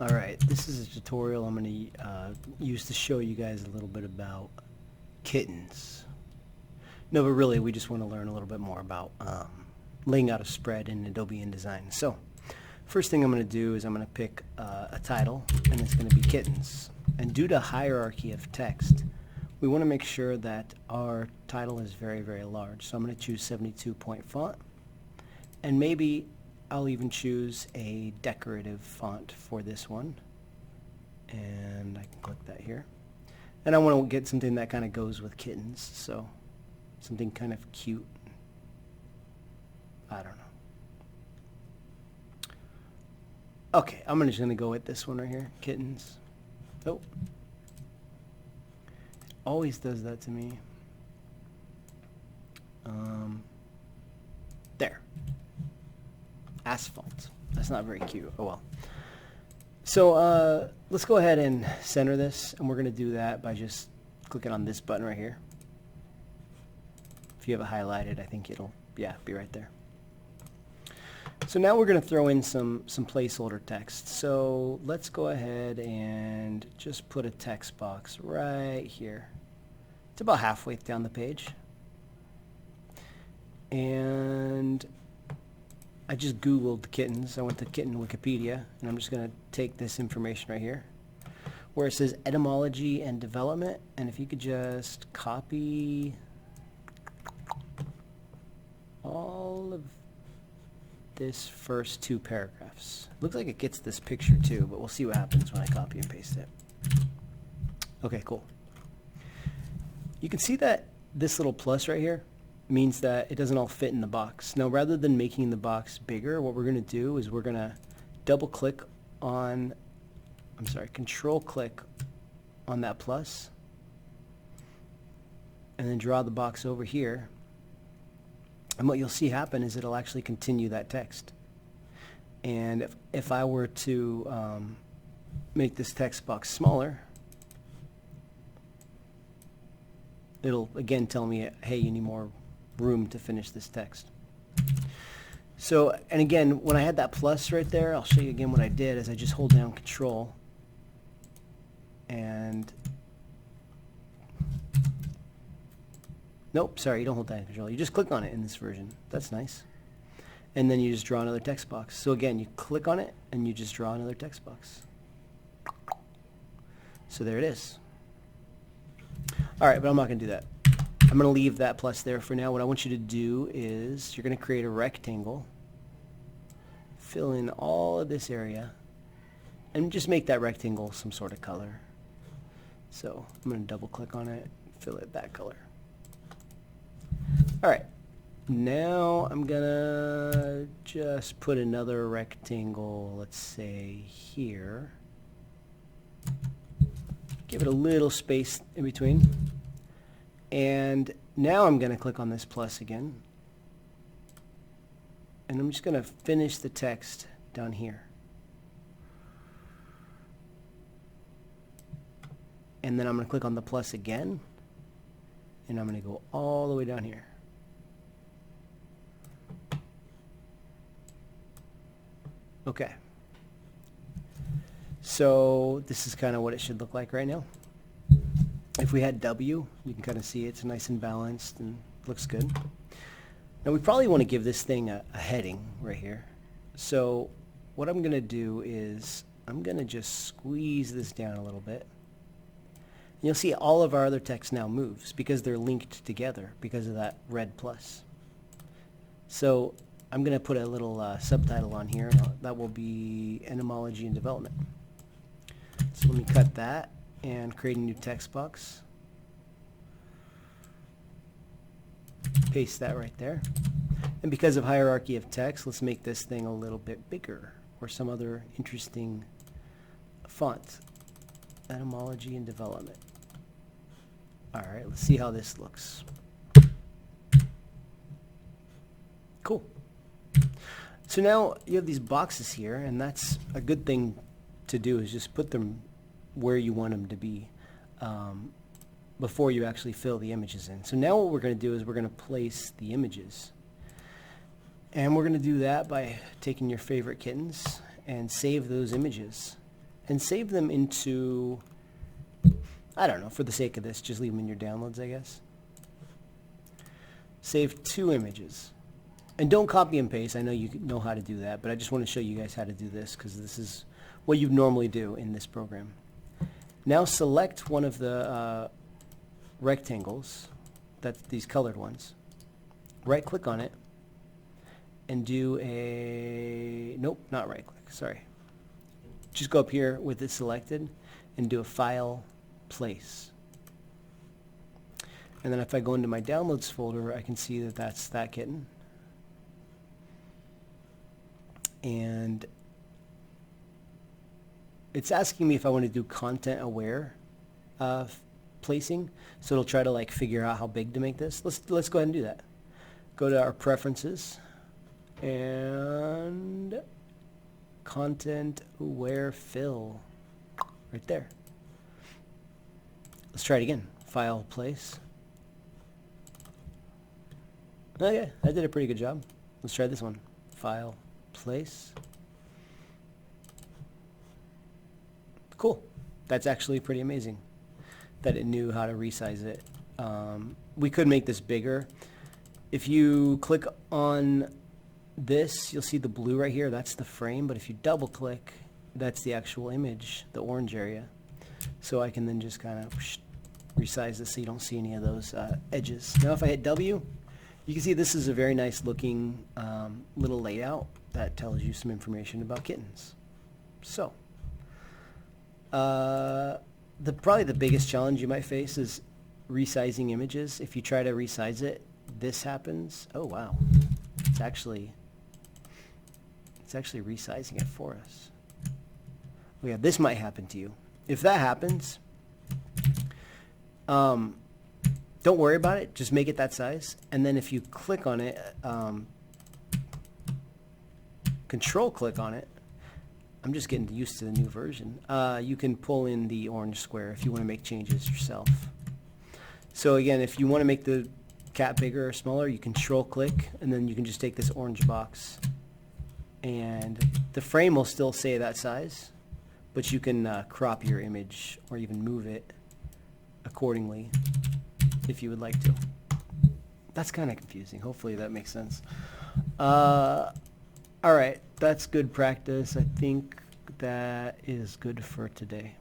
Alright, this is a tutorial I'm going to use to show you guys a little bit about kittens. No, but really we just want to learn a little bit more about laying out a spread in Adobe InDesign. So, first thing I'm going to do is I'm going to pick a title, and it's going to be kittens. And due to hierarchy of text, we want to make sure that our title is very, very large. So I'm going to choose 72-point font, and maybe I'll even choose a decorative font for this one, and I can click that here. And I want to get something that kind of goes with kittens, so something kind of cute. I don't know. Okay, I'm just going to go with this one right here, kittens. Oh, it always does that to me. There. Asphalt. That's not very cute. Oh well. So let's go ahead and center this, and we're going to do that by just clicking on this button right here. If you have it highlighted, I think it'll, yeah, be right there. So now we're going to throw in some placeholder text. So let's go ahead and just put a text box right here. It's about halfway down the page. And I just Googled kittens. I went to kitten Wikipedia, and I'm just going to take this information right here where it says etymology and development. And if you could just copy all of this first two paragraphs. Looks like it gets this picture too, but we'll see what happens when I copy and paste it. Okay, cool. You can see that this little plus right here means that it doesn't all fit in the box. Now, rather than making the box bigger, what we're going to do is we're going to control click on that plus, and then draw the box over here. And what you'll see happen is it'll actually continue that text. And if I were to make this text box smaller, it'll again tell me, hey, you need more room to finish this text. So, and again, when I had that plus right there, I'll show you again what I did is I just hold down Control and nope, sorry, you don't hold down Control. You just click on it in this version. That's nice. And then you just draw another text box. So again, you click on it and you just draw another text box. So there it is. All right, but I'm not going to do that. I'm going to leave that plus there for now. What I want you to do is you're going to create a rectangle, fill in all of this area, and just make that rectangle some sort of color. So I'm going to double click on it, fill it that color. All right, now I'm going to just put another rectangle, let's say here. Give it a little space in between. And now I'm going to click on this plus again. And I'm just going to finish the text down here. And then I'm going to click on the plus again. And I'm going to go all the way down here. Okay. So this is kind of what it should look like right now. If we had W, you can kind of see it's nice and balanced and looks good. Now we probably want to give this thing a heading right here. So what I'm going to do is I'm going to just squeeze this down a little bit. And you'll see all of our other text now moves because they're linked together because of that red plus. So I'm going to put a little subtitle on here. That will be etymology and development. So let me cut that and create a new text box. Paste that right there. And because of hierarchy of text, let's make this thing a little bit bigger or some other interesting font. Etymology and development. All right, let's see how this looks. Cool. So now you have these boxes here, and that's a good thing to do is just put them where you want them to be before you actually fill the images in. So now what we're going to do is we're going to place the images. And we're going to do that by taking your favorite kittens and save those images. and save them into, I don't know, for the sake of this, just leave them in your downloads, I guess. Save 2 images. And don't copy and paste. I know you know how to do that, but I just want to show you guys how to do this because this is what you normally do in this program. Now select one of the rectangles, that's these colored ones. Right click on it and do a, nope, not right click, sorry. Just go up here with it selected and do a File, Place. And then if I go into my downloads folder, I can see that that's that kitten. And it's asking me if I want to do content aware placing. So it'll try to like figure out how big to make this. Let's go ahead and do that. Go to our preferences and content aware fill right there. Let's try it again. File, place. Okay, I did a pretty good job. Let's try this one. File, place. Cool. That's actually pretty amazing that it knew how to resize it. We could make this bigger. If you click on this, you'll see the blue right here. That's the frame. But if you double click, that's the actual image, the orange area. So I can then just kind of resize this so you don't see any of those edges. Now if I hit W, you can see this is a very nice looking little layout that tells you some information about kittens. So, probably the biggest challenge you might face is resizing images. If you try to resize it, this happens. Oh wow, it's actually resizing it for us. Oh yeah, this might happen to you. If that happens, don't worry about it. Just make it that size. And then if you click on it, control click on it. I'm just getting used to the new version. You can pull in the orange square if you want to make changes yourself. So again, if you want to make the cat bigger or smaller, you control click, and then you can just take this orange box, and the frame will still say that size, but you can crop your image or even move it accordingly if you would like to. That's kind of confusing. Hopefully that makes sense. All right, that's good practice. I think that is good for today.